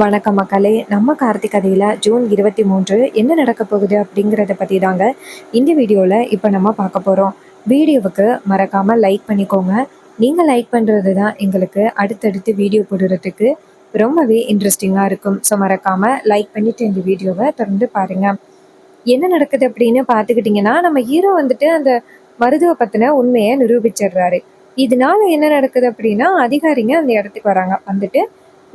வணக்கம் மக்களே. நம்ம கார்த்திக் கதையில் ஜூன் 23 என்ன நடக்க போகுது அப்படிங்கிறத பற்றி தாங்க இந்த வீடியோவில் இப்போ நம்ம பார்க்க போகிறோம். வீடியோவுக்கு மறக்காமல் லைக் பண்ணிக்கோங்க. நீங்கள் லைக் பண்ணுறது தான் எங்களுக்கு அடுத்தடுத்து வீடியோ போடுறதுக்கு ரொம்பவே இன்ட்ரெஸ்டிங்காக இருக்கும். ஸோ மறக்காமல் லைக் பண்ணிவிட்டு இந்த வீடியோவை தொடர்ந்து பாருங்கள். என்ன நடக்குது அப்படின்னு பார்த்துக்கிட்டிங்கன்னா, நம்ம ஹீரோ வந்துட்டு அந்த மருதுவை பற்றின உண்மையை நிரூபிச்சிடுறாரு. இதனால என்ன நடக்குது அப்படின்னா, அதிகாரிங்க அந்த இடத்துக்கு வராங்க. வந்துட்டு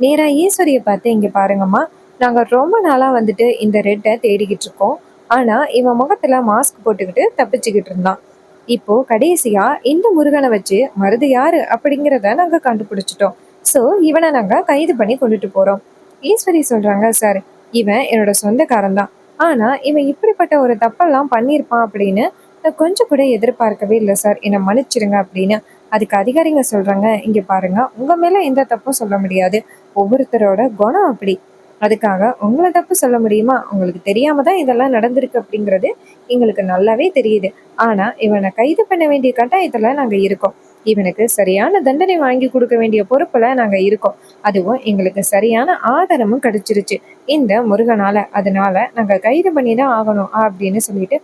நேரா ஈஸ்வரிய பார்த்து, "இங்க பாருங்கம்மா, நாங்க ரொம்ப நாளா வந்துட்டு இந்த ரெட்ட தேடிக்கிட்டு இருக்கோம். ஆனா இவன் முகத்துல மாஸ்க் போட்டுக்கிட்டு தப்பிச்சுக்கிட்டு இருந்தான். இப்போ கடைசியா இந்த முருகனை வச்சு மருது யாரு அப்படிங்கிறத நாங்க கண்டுபிடிச்சிட்டோம். ஸோ இவனை நாங்க கைது பண்ணி கொண்டுட்டு போறோம்." ஈஸ்வரி சொல்றாங்க, "சார், இவன் என்னோட சொந்தக்காரன் தான். ஆனா இவன் இப்படிப்பட்ட ஒரு தப்பெல்லாம் பண்ணியிருப்பான் அப்படின்னு நான் கொஞ்சம் கூட எதிர்பார்க்கவே இல்லை சார். என்னை மன்னிச்சிடுங்க" அப்படின்னு. அதுக்கு அதிகாரிங்க சொல்றாங்க, "இங்க பாருங்க, உங்க மேல எந்த தப்பும் சொல்ல முடியாது. ஒவ்வொருத்தரோட குணம் அப்படி. அதுக்காக உங்களை தப்பு சொல்ல முடியுமா? உங்களுக்கு தெரியாம தான் இதெல்லாம் நடந்திருக்கு அப்படிங்கிறது எங்களுக்கு நல்லாவே தெரியுது. ஆனா இவனை கைது பண்ண வேண்டிய கட்டாயத்துல நாங்க இருக்கோம். இவனுக்கு சரியான தண்டனை வாங்கி கொடுக்க வேண்டிய பொறுப்புல நாங்க இருக்கோம். அதுவும் எங்களுக்கு சரியான ஆதாரமும் கிடைச்சிருச்சு இந்த முருகனால. அதனால நாங்க கைது பண்ணி தான் ஆகணும்" அப்படின்னு சொல்லிட்டு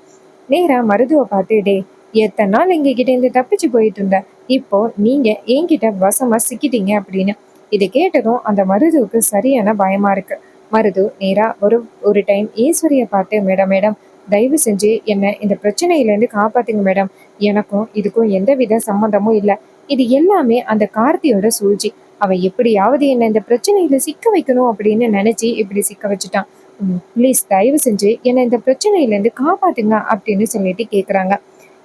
நேரா மருதுவை பார்த்து, "டே, எத்தனை நாள் எங்க கிட்ட இருந்து தப்பிச்சு போயிட்டு இருந்த? இப்போ நீங்க என்கிட்ட வசமா சிக்கிட்டீங்க" அப்படின்னு. இதை கேட்டதும் அந்த மருதுவுக்கு சரியான பயமா இருக்கு. மருது நேரா ஒரு ஒரு டைம் ஈஸ்வரிய பார்த்து, "மேடம் மேடம், தயவு செஞ்சு என்ன இந்த பிரச்சனையிலேருந்து காப்பாத்துங்க மேடம். எனக்கும் இதுக்கும் எந்தவித சம்மந்தமும் இல்லை. இது எல்லாமே அந்த கார்த்தியோட சூழ்ச்சி. அவன் எப்படியாவது என்ன இந்த பிரச்சனையில சிக்க வைக்கணும் அப்படின்னு நினைச்சு இப்படி சிக்க வச்சுட்டான். ப்ளீஸ் தயவு செஞ்சு என்னை இந்த பிரச்சனையிலேருந்து காப்பாத்துங்க" அப்படின்னு சொல்லிட்டு கேட்குறாங்க.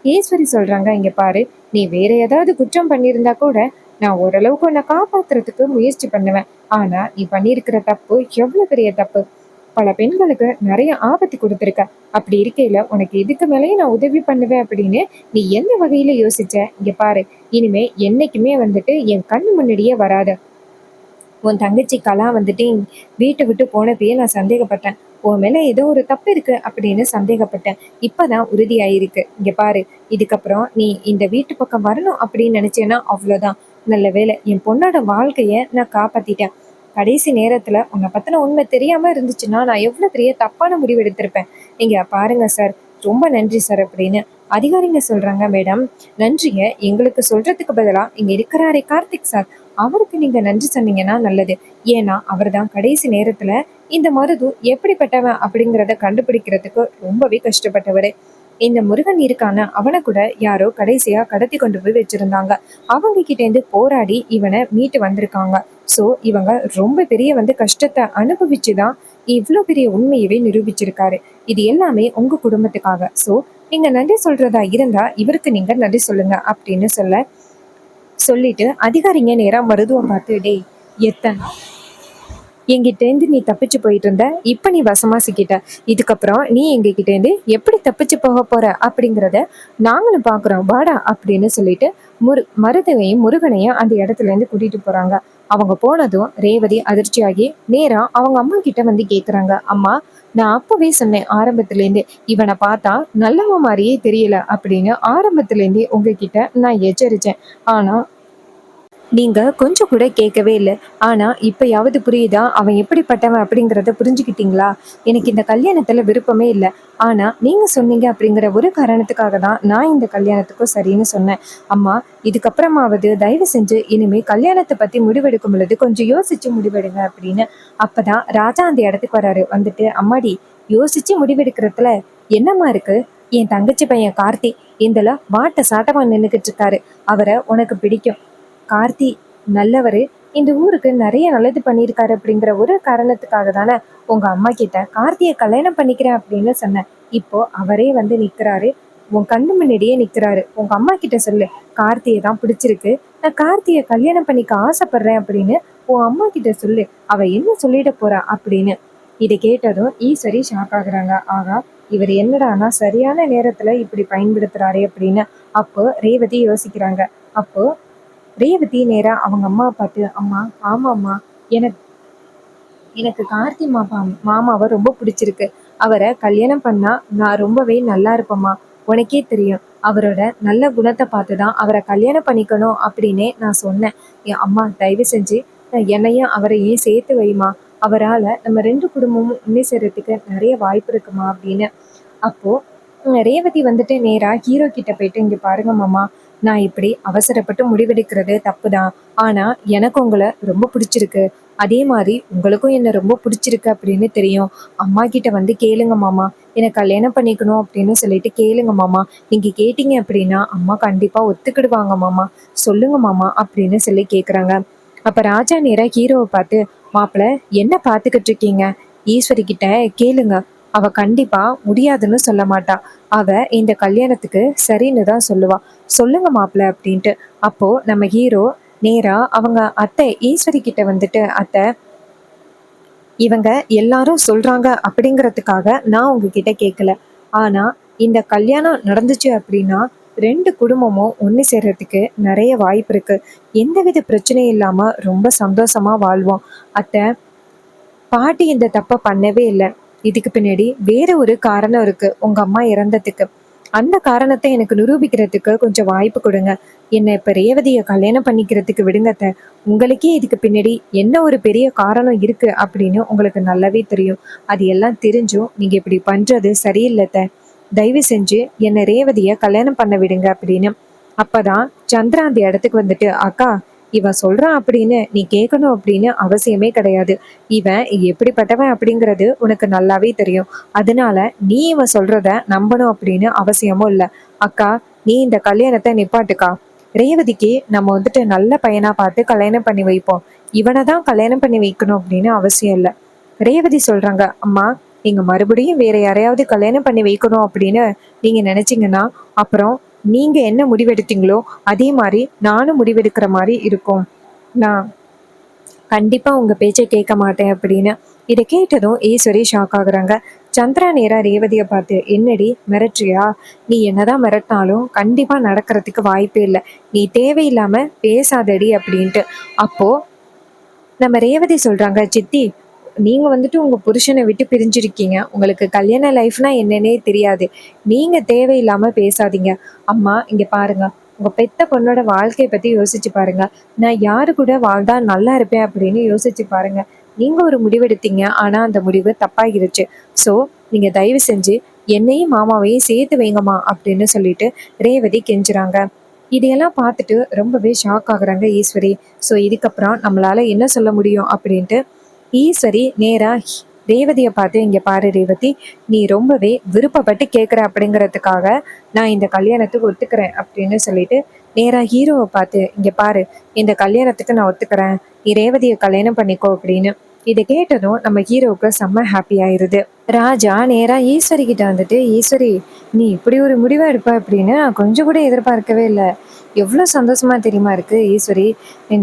ஈஸ்வரி சொல்றாங்க, "இங்க பாரு, நீ வேற ஏதாவது குற்றம் பண்ணியிருந்தா கூட நான் ஓரளவுக்கு உன்னை காப்பாத்துறதுக்கு முயற்சி பண்ணுவேன். ஆனா நீ பண்ணியிருக்கிற தப்பு எவ்வளவு பெரிய தப்பு. பல பெண்களுக்கு நிறைய ஆபத்து கொடுத்துருக்க. அப்படி இருக்கையில உனக்கு இதுக்கு மேலேயும் நான் உதவி பண்ணுவேன் அப்படின்னு நீ எந்த வகையில யோசிச்ச? இங்க பாரு, இனிமே என்னைக்குமே வந்துட்டு என் கண்ணு முன்னாடியே வராத. உன் தங்கச்சி கலா வந்துட்டு வீட்டை விட்டு போனப்பயே நான் சந்தேகப்பட்டேன். உன் மேல ஏதோ ஒரு தப்பு இருக்கு அப்படின்னு சந்தேகப்பட்டேன். இப்பதான் உறுதியாயிருக்கு. இங்க பாரு, இதுக்கப்புறம் நீ இந்த வீட்டு பக்கம் வரணும் அப்படின்னு நினைச்சேன்னா அவ்வளவுதான். நல்ல வேளை என் பொண்ணோட வாழ்க்கைய நான் காப்பாத்திட்டேன். கடைசி நேரத்துல உன்னை பத்தின உண்மை தெரியாம இருந்துச்சுன்னா நான் எவ்வளவு பெரிய தப்பான முடிவு எடுத்திருப்பேன். நீங்க பாருங்க சார், ரொம்ப நன்றி சார்" அப்படின்னு. அதிகாரிங்க சொல்றாங்க, "மேடம், நன்றிய எங்களுக்கு சொல்றதுக்கு பதிலா இங்க இருக்கிறாரே கார்த்திக் சார், அவருக்கு நீங்க நன்றி சொன்னீங்கன்னா நல்லது. ஏன்னா அவர் தான் கடைசி நேரத்துல இந்த மருது எப்படிப்பட்டவன் அப்படிங்கிறத கண்டுபிடிக்கிறதுக்கு ரொம்பவே கஷ்டப்பட்டவரு. இந்த முருகன் இருக்கான அவனை கூட யாரோ கடைசியா கடத்தி கொண்டு போய் வச்சிருந்தாங்க. அவங்க கிட்ட இருந்து போராடி இவனை மீட்டு வந்திருக்காங்க. ஸோ இவங்க ரொம்ப பெரிய கஷ்டத்தை அனுபவிச்சுதான் இவ்வளோ பெரிய உண்மையவே நிரூபிச்சிருக்காரு. இது எல்லாமே உங்க குடும்பத்துக்காக. ஸோ நீங்க நன்றி சொல்றதா இருந்தா இவருக்கு நீங்க நன்றி சொல்லுங்க" அப்படின்னு சொல்லிட்டு அதிகாரிங்க நேரா மருதுவை பார்த்து, "டேய், எத்தனை என்கிட்டேருந்து நீ தப்பிச்சு போயிட்டு இருந்த, இப்ப நீ வசமா சிக்கிட்ட. இதுக்கப்புறம் நீ எங்ககிட்டேருந்து எப்படி தப்பிச்சு போக போற அப்படிங்கிறத நாங்களும் பாக்குறோம், வாடா" அப்படின்னு சொல்லிட்டு மருதையும் முருகனையும் அந்த இடத்துல இருந்து கூட்டிட்டு போறாங்க. அவங்க போனதும் ரேவதி அதிர்ச்சியாகி நேரா அவங்க அம்மா கிட்ட கேக்குறாங்க, "அம்மா, நான் அப்பவே சொன்னேன் ஆரம்பத்துல இவனை பார்த்தா நல்லவன் மாதிரியே தெரியல அப்படின்னு ஆரம்பத்துல இருந்தே உங்ககிட்ட நான் எச்சரிச்சேன். ஆனா நீங்க கொஞ்சம் கூட கேட்கவே இல்லை. ஆனா இப்பயாவது புரியுதா அவன் எப்படிப்பட்டவன் அப்படிங்கிறத புரிஞ்சுக்கிட்டீங்களா? எனக்கு இந்த கல்யாணத்துல விருப்பமே இல்லை. ஆனா நீங்க சொன்னீங்க அப்படிங்கிற ஒரு காரணத்துக்காக தான் நான் இந்த கல்யாணத்துக்கும் சரின்னு சொன்னேன். அம்மா, இதுக்கப்புறமாவது தயவு செஞ்சு இனிமே கல்யாணத்தை பத்தி முடிவெடுக்கும் பொழுது கொஞ்சம் யோசிச்சு முடிவெடுங்க" அப்படின்னு. அப்பதான் ராஜா அந்த இடத்துக்கு வராரு. வந்துட்டு, "அம்மாடி, யோசிச்சு முடிவெடுக்கிறதுல என்னம்மா இருக்கு? என் தங்கச்சி பையன் கார்த்தி இந்தல வாட்ட சாட்டமா நின்றுகிட்டு இருக்காரு. அவரை உனக்கு பிடிக்கும். கார்த்தி நல்லவரு, இந்த ஊருக்கு நிறைய நல்லது பண்ணியிருக்காரு அப்படிங்கிற ஒரு காரணத்துக்காக தானே உங்க அம்மா கிட்ட கார்த்தியை கல்யாணம் பண்ணிக்கிறேன் அப்படின்னு சொன்னேன். இப்போ அவரே நிக்கிறாரு, உன் கண்ணு முன்னாடியே நிக்கிறாரு. உங்க அம்மா கிட்ட சொல்லு, கார்த்தியை தான் பிடிச்சிருக்கு, நான் கார்த்தியை கல்யாணம் பண்ணிக்க ஆசைப்படுறேன் அப்படின்னு உன் அம்மா கிட்ட சொல்லு. அவ என்ன சொல்லிட போறா" அப்படின்னு. இதை கேட்டதும் ஈஸ்வரி ஷாக் ஆகுறாங்க. ஆகா, இவர் என்னடானா சரியான நேரத்துல இப்படி பயன்படுத்துறாரு அப்படின்னு. அப்போ ரேவதி யோசிக்கிறாங்க. அப்போ ரேவதி நேரா அவங்க அம்மாவை பார்த்து, "அம்மா, ஆமாம்மா, எனக்கு எனக்கு கார்த்தி மாமாவை ரொம்ப பிடிச்சிருக்கு. அவரை கல்யாணம் பண்ணா நான் ரொம்பவே நல்லா இருப்பேம்மா. உனக்கே தெரியும், அவரோட நல்ல குணத்தை பார்த்து தான் அவரை கல்யாணம் பண்ணிக்கணும் அப்படின்னே நான் சொன்னேன். என் அம்மா, தயவு செஞ்சு என்னையும் அவரையும் சேர்த்து வைமா. அவரால் நம்ம 2 குடும்பமும் ஒண்ணு சேர்றதுக்கு நிறைய வாய்ப்பு இருக்குமா அப்படின்னு. அப்போ ரேவதி வந்துட்டு நேரா ஹீரோ கிட்ட போயிட்டு, இங்க பாருங்க மாமா, நான் இப்படி அவசரப்பட்டு முடிவெடுக்கிறது தப்பு தான். ஆனா எனக்கு உங்களை ரொம்ப பிடிச்சிருக்கு. அதே மாதிரி உங்களுக்கும் என்ன ரொம்ப பிடிச்சிருக்கு அப்படின்னு தெரியும். அம்மா கிட்ட வந்து கேளுங்க மாமா. என்ன கல்யாணம் பண்ணிக்கணும் அப்படின்னு சொல்லிட்டு கேளுங்க மாமா. நீங்க கேட்டீங்க அப்படின்னா அம்மா கண்டிப்பா ஒத்துக்கிடுவாங்க மாமா. சொல்லுங்க மாமா அப்படின்னு சொல்லி கேக்குறாங்க. அப்ப ராஜா நேரா ஹீரோவை பார்த்து, மாப்பிள்ள என்ன பார்த்துக்கிட்டு இருக்கீங்க? ஈஸ்வரி கிட்ட கேளுங்க. அவ கண்டிப்பா முடியாதுன்னு சொல்ல மாட்டா. அவ இந்த கல்யாணத்துக்கு சரின்னு தான் சொல்லுவா. சொல்லுங்க மாப்பிள்ள அப்படின்ட்டு. அப்போ நம்ம ஹீரோ நேரா அவங்க அத்தை ஈஸ்வரி கிட்ட வந்துட்டு, அத்தை, இவங்க எல்லாரும் சொல்றாங்க அப்படிங்கிறதுக்காக நான் உங்ககிட்ட கேட்கல. ஆனா இந்த கல்யாணம் நடந்துச்சு அப்படின்னா 2 குடும்பமும் ஒன்று சேர்றதுக்கு நிறைய வாய்ப்பு இருக்கு. எந்தவித பிரச்சனையும் இல்லாம ரொம்ப சந்தோஷமா வாழ்வோம். அத்தை, பாட்டி இந்த தப்ப பண்ணவே இல்ல. இதுக்கு பின்னாடி வேற ஒரு காரணம் இருக்கு உங்க அம்மா இறந்ததுக்கு. அந்த காரணத்தை எனக்கு நிரூபிக்கிறதுக்கு கொஞ்சம் வாய்ப்பு கொடுங்க. என்ன இப்ப ரேவதிய கல்யாணம் பண்ணிக்கிறதுக்கு விடுங்க அத்தை. உங்களுக்கே இதுக்கு பின்னாடி என்ன ஒரு பெரிய காரணம் இருக்கு அப்படின்னு உங்களுக்கு நல்லாவே தெரியும். அது எல்லாம் தெரிஞ்சும் நீங்க இப்படி பண்றது சரியில்லை அத்தை. தயவு செஞ்சு என்ன ரேவதிய கல்யாணம் பண்ண விடுங்க அப்படின்னு. அப்பதான் சந்திரா அந்த இடத்துக்கு வந்துட்டு, அக்கா, இவன் சொல்றான் அப்படின்னு நீ கேட்கணும் அப்படின்னு அவசியமே கிடையாது. இவன் எப்படிப்பட்டவன் அப்படிங்கிறது உனக்கு நல்லாவே தெரியும். அதனால நீ இவன் சொல்றத நம்பணும் அப்படின்னு அவசியமும் இல்லை. அக்கா, நீ இந்த கல்யாணத்தை நிப்பாட்டுக்கா. ரேவதிக்கு நம்ம வந்துட்டு நல்ல பையனா பார்த்து கல்யாணம் பண்ணி வைப்போம். இவனை தான் கல்யாணம் பண்ணி வைக்கணும் அப்படின்னு அவசியம் இல்லை. ரேவதி சொல்றாங்க, அம்மா, நீங்க மறுபடியும் வேற யாரையாவது கல்யாணம் பண்ணி வைக்கணும் அப்படின்னு நீங்க நினைச்சீங்கன்னா அப்புறம் நீங்க என்ன முடிவெடுத்தீங்களோ அதே மாதிரி நானும் முடிவெடுக்கிற மாதிரி இருக்கும். நான் கண்டிப்பா உங்க பேச்சை கேட்க மாட்டேன் அப்படின்னு. இதை கேட்டதும் ஈஸ்வரி ஷாக் ஆகுறாங்க. சந்திரா நேரா ரேவதியை பார்த்து, என்னடி மிரட்டுறியா? நீ என்னதான் மிரட்டினாலும் கண்டிப்பா நடக்கிறதுக்கு வாய்ப்பே இல்லை. நீ தேவையில்லாம பேசாதடி அப்படின்ட்டு. அப்போ நம்ம ரேவதி சொல்றாங்க, சித்தி, நீங்க வந்துட்டு உங்க புருஷனை விட்டு பிரிஞ்சிருக்கீங்க. உங்களுக்கு கல்யாண லைஃப்னா என்னன்னே தெரியாது. நீங்க தேவையில்லாம பேசாதீங்க. அம்மா, இங்க பாருங்க, உங்க பெத்த பொண்ணோட வாழ்க்கைய பத்தி யோசிச்சு பாருங்க. நான் யாரு கூட வாழ்ந்தா நல்லா இருப்பேன் அப்படின்னு யோசிச்சு பாருங்க. நீங்க ஒரு முடிவெடுத்தீங்க, ஆனா அந்த முடிவு தப்பாகிருச்சு. ஸோ நீங்க தயவு செஞ்சு என்னையும் மாமாவையும் சேர்த்து வைங்கம்மா அப்படின்னு சொல்லிட்டு ரேவதி கெஞ்சுறாங்க. இதையெல்லாம் பார்த்துட்டு ரொம்பவே ஷாக் ஆகுறாங்க ஈஸ்வரி. ஸோ இதுக்கப்புறம் நம்மளால என்ன சொல்ல முடியும் அப்படின்ட்டு ஈஸ்வரி நேரா ரேவதியை பார்த்து, இங்க பாரு ரேவதி, நீ ரொம்பவே விருப்பப்பட்டு கேட்குற அப்படிங்கிறதுக்காக நான் இந்த கல்யாணத்துக்கு ஒத்துக்கிறேன் அப்படின்னு சொல்லிட்டு நேரா ஹீரோவை பார்த்து, இங்க பாரு, இந்த கல்யாணத்துக்கு நான் ஒத்துக்கிறேன், நீ ரேவதியை கல்யாணம் பண்ணிக்கோ அப்படின்னு. இதை கேட்டதும் நம்ம ஹீரோவுக்கு செம்ம ஹாப்பி ஆயிருது. ராஜா நேரா ஈஸ்வரி கிட்ட வந்துட்டு, ஈஸ்வரி, நீ இப்படி ஒரு முடிவை எடுப்ப அப்படின்னு நான் கொஞ்சம் கூட எதிர்பார்க்கவே இல்லை. எவ்வளோ சந்தோஷமா தெரியுமா இருக்கு ஈஸ்வரி.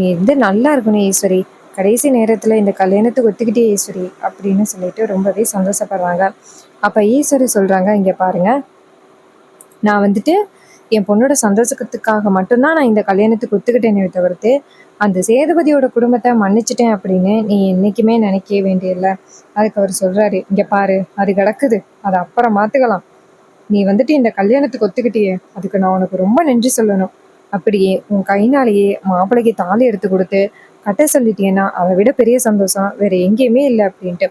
நீ வந்து நல்லா இருக்கணும் ஈஸ்வரி. கடைசி நேரத்தில் இந்த கல்யாணத்துக்கு ஒத்துக்கிட்டே ஈஸ்வரி அப்படின்னு சொல்லிட்டு ரொம்பவே சந்தோஷப்படுறாங்க. அப்போ ஈஸ்வரி சொல்கிறாங்க, இங்கே பாருங்க, நான் வந்துட்டு என் பொண்ணோட சந்தோஷத்துக்காக மட்டும்தான் நான் இந்த கல்யாணத்துக்கு ஒத்துக்கிட்டேனே தவிர்த்து அந்த சேதுபதியோட குடும்பத்தை மன்னிச்சிட்டேன் அப்படின்னு நீ என்றைக்குமே நினைக்கவே வேண்டியதில்லை. அதுக்கு அவர் சொல்கிறாரு, இங்கே பாரு, அது கிடக்குது, அதை அப்புறம் மாற்றுக்கலாம். நீ வந்துட்டு இந்த கல்யாணத்துக்கு ஒத்துக்கிட்டியே, அதுக்கு நான் உனக்கு ரொம்ப நன்றி சொல்லணும். அப்படியே உன் கைனாலேயே மாப்பிள்ளைக்கு தாலி எடுத்து கொடுத்து கட்ட சொல்லிட்டேன்னா அதை விட பெரிய சந்தோஷம் வேற எங்கேயுமே இல்லை அப்படின்ட்டு.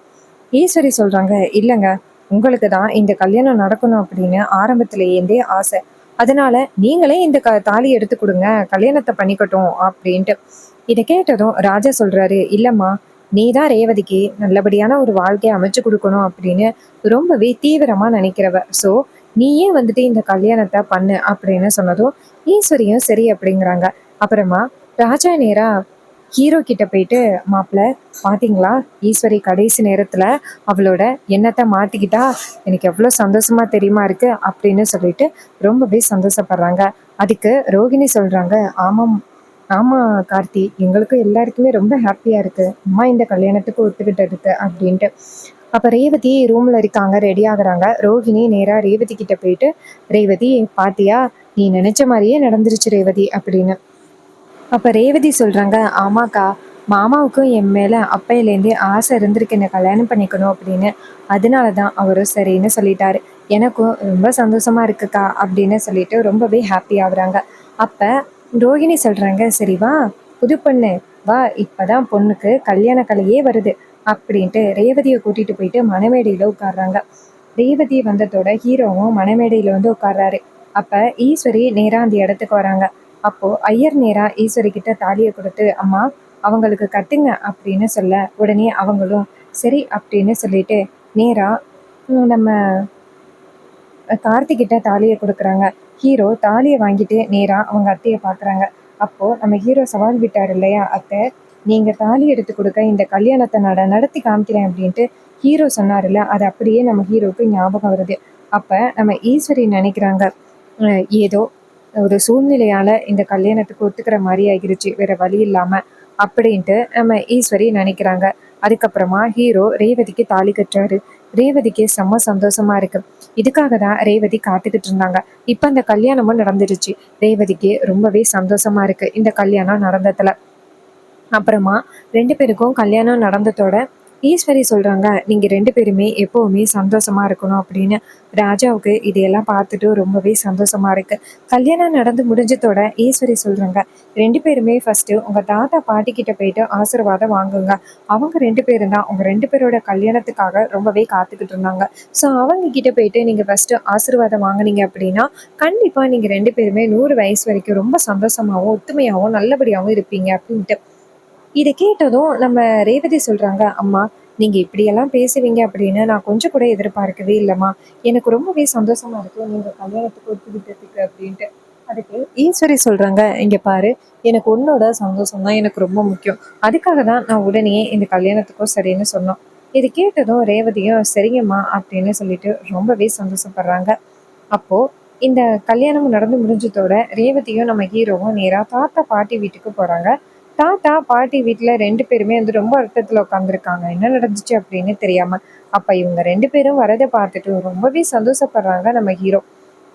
ஈஸ்வரி சொல்றாங்க, இல்லைங்க, உங்களுக்கு தான் இந்த கல்யாணம் நடக்கணும் அப்படின்னு ஆரம்பத்திலேருந்தே ஆசை. அதனால நீங்களே இந்த தாலி எடுத்து கொடுங்க, கல்யாணத்தை பண்ணிக்கட்டும் அப்படின்ட்டு. இதை கேட்டதும் ராஜா சொல்றாரு, இல்லம்மா, நீ தான் ரேவதிக்கு நல்லபடியான ஒரு வாழ்க்கையை அமைச்சு கொடுக்கணும் அப்படின்னு ரொம்பவே தீவிரமா நினைக்கிறவ. ஸோ நீயே வந்துட்டு இந்த கல்யாணத்தை பண்ணு அப்படின்னு சொன்னதும் ஈஸ்வரியும் சரி அப்படிங்கிறாங்க. அப்புறமா ராஜா நேரா ஹீரோ கிட்ட போயிட்டு, மாப்பிள்ள, பாத்தீங்களா, ஈஸ்வரி கடைசி நேரத்துல அவளோட எண்ணத்தை மாத்திக்கிட்டா, எனக்கு எவ்வளோ சந்தோஷமா தெரியுமா இருக்கு அப்படின்னு சொல்லிட்டு ரொம்பவே சந்தோஷப்படுறாங்க. அதுக்கு ரோகிணி சொல்றாங்க, ஆமாம் ஆமா கார்த்தி, எங்களுக்கும் எல்லாருக்குமே ரொம்ப ஹாப்பியா இருக்கு அம்மா இந்த கல்யாணத்துக்கு ஒத்துக்கிட்டதுக்கு அப்படின்ட்டு. அப்ப ரேவதி ரூம்ல இருக்காங்க, ரெடி ஆகுறாங்க. ரோகிணி நேரா ரேவதி கிட்ட போயிட்டு, ரேவதி பாத்தியா, நீ நினைச்ச மாதிரியே நடந்துருச்சு ரேவதி அப்படின்னு. அப்ப ரேவதி சொல்றாங்க, ஆமாக்கா, மாமாவுக்கும் என் மேல அப்பையிலேருந்தே ஆசை இருந்திருக்கு என்ன கல்யாணம் பண்ணிக்கணும் அப்படின்னு. அதனால தான் அவரும் சரின்னு சொல்லிட்டாரு. எனக்கும் ரொம்ப சந்தோஷமா இருக்குக்கா அப்படின்னு சொல்லிட்டு ரொம்பவே ஹாப்பி ஆகுறாங்க. அப்ப ரோகிணி சொல்றாங்க, சரி வா புது பொண்ணு, வா, இப்பதான் பொண்ணுக்கு கல்யாண கலையே வருது, அப்படின்ட்டு ரேவதியை கூட்டிட்டு போயிட்டு மணமேடையில உட்கார்றாங்க. ரேவதி வந்ததோட ஹீரோவும் மணமேடையில வந்து உட்கார்றாரு. அப்ப ஈஸ்வரி நேரா அந்த இடத்துக்கு வராங்க. அப்போ ஐயர் நேரா ஈஸ்வரி கிட்ட தாலியை கொடுத்து, அம்மா அவங்களுக்கு கட்டுங்க அப்படின்னு சொல்ல, உடனே அவங்களும் சரி அப்படின்னு சொல்லிட்டு நேரா நம்ம கார்த்திகிட்ட தாலியை கொடுக்குறாங்க. ஹீரோ தாலியை வாங்கிட்டு நேரா அவங்க அத்தையை பார்க்குறாங்க. அப்போ நம்ம ஹீரோ சவால் விட்டார் இல்லையா, அத்தை நீங்க தாலி எடுத்து கொடுக்க இந்த கல்யாணத்தை நடத்தி காமிக்கிறேன் அப்படின்ட்டு ஹீரோ சொன்னார்ல, அது அப்படியே நம்ம ஹீரோவுக்கு ஞாபகம் வருது. அப்ப நம்ம ஈஸ்வரி நினைக்கிறாங்க, ஏதோ ஒரு சூழ்நிலையால இந்த கல்யாணத்துக்கு ஒத்துக்கிற மாதிரி ஆகிருச்சு, வேற வழி இல்லாம அப்படின்ட்டு நம்ம ஈஸ்வரி நினைக்கிறாங்க. அதுக்கப்புறமா ஹீரோ ரேவதிக்கு தாலி கட்டுறாரு. ரேவதிக்கு செம்ம சந்தோஷமா இருக்கு. இதுக்காக தான் ரேவதி காத்துக்கிட்டு இருந்தாங்க. இப்ப அந்த கல்யாணமும் நடந்துருச்சு. ரேவதிக்கு ரொம்பவே சந்தோஷமா இருக்கு இந்த கல்யாணம் நடந்ததுல. அப்புறமா 2 பேருக்கும் கல்யாணம் நடந்ததோட ஈஸ்வரி சொல்றாங்க, நீங்க 2 பேருமே எப்பவுமே சந்தோஷமா இருக்கணும் அப்படின்னு. ராஜாவுக்கு இதையெல்லாம் பார்த்துட்டு ரொம்பவே சந்தோஷமா இருக்கு. கல்யாணம் நடந்து முடிஞ்சதோட ஈஸ்வரி சொல்றாங்க, 2 பேருமே ஃபர்ஸ்ட் உங்க தாத்தா பாட்டி கிட்ட போயிட்டு ஆசீர்வாதம் வாங்குங்க. அவங்க 2 பேரும் தான் உங்க 2 பேரோட கல்யாணத்துக்காக ரொம்பவே காத்துக்கிட்டு இருந்தாங்க. ஸோ அவங்க கிட்ட போயிட்டு நீங்க ஃபர்ஸ்ட் ஆசீர்வாதம் வாங்குனீங்க அப்படின்னா கண்டிப்பா நீங்க 2 பேருமே 100 வயசு வரைக்கும் ரொம்ப சந்தோஷமாவும் ஒத்துமையாவும் நல்லபடியாவும் இருப்பீங்க அப்படின்ட்டு. இதை கேட்டதும் நம்ம ரேவதி சொல்றாங்க, அம்மா நீங்க இப்படியெல்லாம் பேசுவீங்க அப்படின்னு நான் கொஞ்சம் கூட எதிர்பார்க்கவே இல்லைம்மா. எனக்கு ரொம்பவே சந்தோஷமா இருக்கு நீங்க கல்யாணத்துக்கு ஒத்துக்கிட்டதுக்கு அப்படின்ட்டு. அதுக்கு ஈஸ்வரி சொல்றாங்க, இங்க பாரு எனக்கு உன்னோட சந்தோஷம் தான் எனக்கு ரொம்ப முக்கியம். அதுக்காக தான் நான் உடனே இந்த கல்யாணத்துக்கும் சரின்னு சொன்னோம். இது கேட்டதும் ரேவதியும் சரிங்கம்மா அப்படின்னு சொல்லிட்டு ரொம்பவே சந்தோஷப்படுறாங்க. அப்போ இந்த கல்யாணம் நடந்து முடிஞ்சதோட ரேவதியும் நம்ம ஹீரோவும் நேரா தாத்தா பாட்டி வீட்டுக்கு போறாங்க. தாத்தா பாட்டி வீட்டுல 2 பேருமே வந்து ரொம்ப அர்த்தத்துல உட்காந்துருக்காங்க. என்ன நடந்துச்சு அப்படின்னு தெரியாம. அப்ப இவங்க 2 பேரும் வரதை பார்த்துட்டு ரொம்பவே சந்தோஷப்படுறாங்க நம்ம ஹீரோ.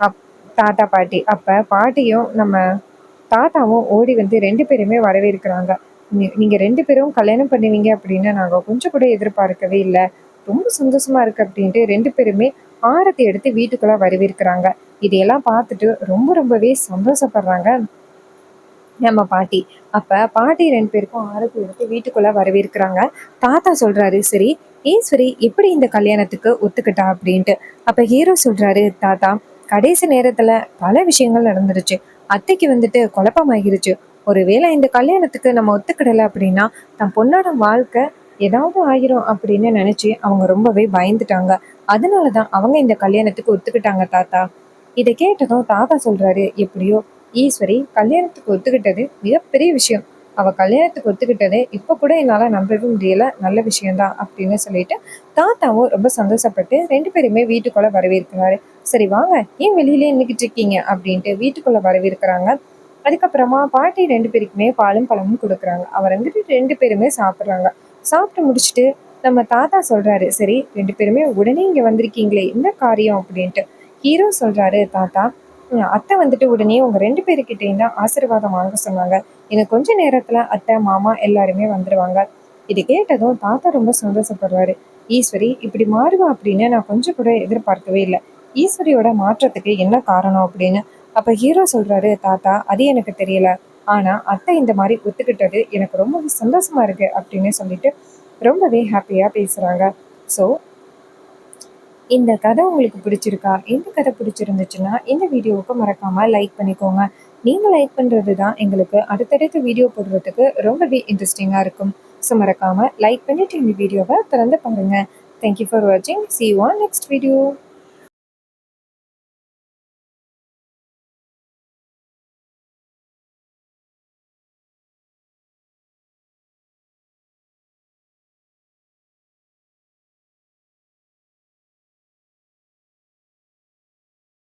அப் தாத்தா பாட்டி. அப்ப பாட்டியும் நம்ம தாத்தாவும் ஓடி வந்து 2 பேருமே வரவேற்கிறாங்க. நீங்க 2 பேரும் கல்யாணம் பண்ணுவீங்க அப்படின்னு நாங்க கொஞ்சம் கூட எதிர்பார்க்கவே இல்லை. ரொம்ப சந்தோஷமா இருக்கு அப்படின்ட்டு 2 பேருமே ஆரத்தி எடுத்து வீட்டுக்குள்ள வரவேற்கிறாங்க. இதையெல்லாம் பார்த்துட்டு ரொம்பவே சந்தோஷப்படுறாங்க நம்ம பாட்டி. அப்ப பாட்டி 2 பேருக்கும் ஆரத்தி எடுத்து வீட்டுக்குள்ள வரவேற்கிறாங்க. தாத்தா சொல்றாரு, சரி ஈஸ்வரி எப்படி இந்த கல்யாணத்துக்கு ஒத்துக்கிட்டா அப்படின்ட்டு. அப்ப ஹீரோ சொல்றாரு, தாத்தா கடைசி நேரத்துல பல விஷயங்கள் நடந்துருச்சு. அத்தைக்கு வந்துட்டு குழப்பமாகிருச்சு. ஒருவேளை இந்த கல்யாணத்துக்கு நம்ம ஒத்துக்கிடல அப்படின்னா தன் பொண்ணோட வாழ்க்கை ஏதாவது ஆகிரும் அப்படின்னு நினைச்சு அவங்க ரொம்பவே பயந்துட்டாங்க. அதனாலதான் அவங்க இந்த கல்யாணத்துக்கு ஒத்துக்கிட்டாங்க தாத்தா. இதை கேட்டதும் தாத்தா சொல்றாரு, எப்படியோ ஈஸ்வரி கல்யாணத்துக்கு ஒத்துக்கிட்டது மிகப்பெரிய விஷயம். அவ கல்யாணத்துக்கு ஒத்துக்கிட்டது இப்ப கூட என்னால நம்பவே முடியல, நல்ல விஷயம்தான் அப்படின்னு சொல்லிட்டு தாத்தாவும் ரொம்ப சந்தோஷப்பட்டு 2 பேருமே வீட்டுக்குள்ள வரவேற்கிறாரு. சரி வாங்க, ஏன் வெளியிலே நின்னுக்கிட்டு இருக்கீங்க அப்படின்ட்டு வீட்டுக்குள்ள வரவேற்கிறாங்க. அதுக்கப்புறமா பாட்டி 2 பேருக்குமே பாலும் பழமும் கொடுக்குறாங்க. அவர் வந்துட்டு 2 பேருமே சாப்பிட்றாங்க. சாப்பிட்டு முடிச்சுட்டு நம்ம தாத்தா சொல்றாரு, சரி 2 பேருமே உடனே இங்க வந்திருக்கீங்களே என்ன காரியம் அப்படின்ட்டு. ஹீரோ சொல்றாரு, தாத்தா அத்தை வந்துட்டு உடனே உங்க 2 பேருக்கிட்டேயும் தான் ஆசீர்வாதம் வாங்க சொன்னாங்க. எனக்கு கொஞ்ச நேரத்துல அத்தை மாமா எல்லாருமே வந்துருவாங்க. இது கேட்டதும் தாத்தா ரொம்ப சந்தோஷப்படுறாரு. ஈஸ்வரி இப்படி மாறுவா அப்படின்னு நான் கொஞ்சம் கூட எதிர்பார்க்கவே இல்லை. ஈஸ்வரியோட மாற்றத்துக்கு என்ன காரணம் அப்படின்னு. அப்ப ஹீரோ சொல்றாரு, தாத்தா அது எனக்கு தெரியல. ஆனா அத்தை இந்த மாதிரி ஒத்துக்கிட்டது எனக்கு ரொம்பவே சந்தோஷமா இருக்கு அப்படின்னு சொல்லிட்டு ரொம்பவே ஹாப்பியா பேசுறாங்க. ஸோ இந்த கதை உங்களுக்கு பிடிச்சிருக்கா? இந்த கதை பிடிச்சிருந்துச்சுன்னா இந்த வீடியோவுக்கு மறக்காம லைக் பண்ணிக்கோங்க. நீங்க லைக் பண்றது தான் எங்களுக்கு அடுத்தடுத்து வீடியோ போடுறதுக்கு ரொம்பவே இன்ட்ரெஸ்டிங்கா இருக்கும். ஸோ மறக்காம லைக் பண்ணிட்டு இந்த வீடியோவை திறந்து பாருங்க. தேங்க்யூ ஃபார் வாட்சிங். See you on next video.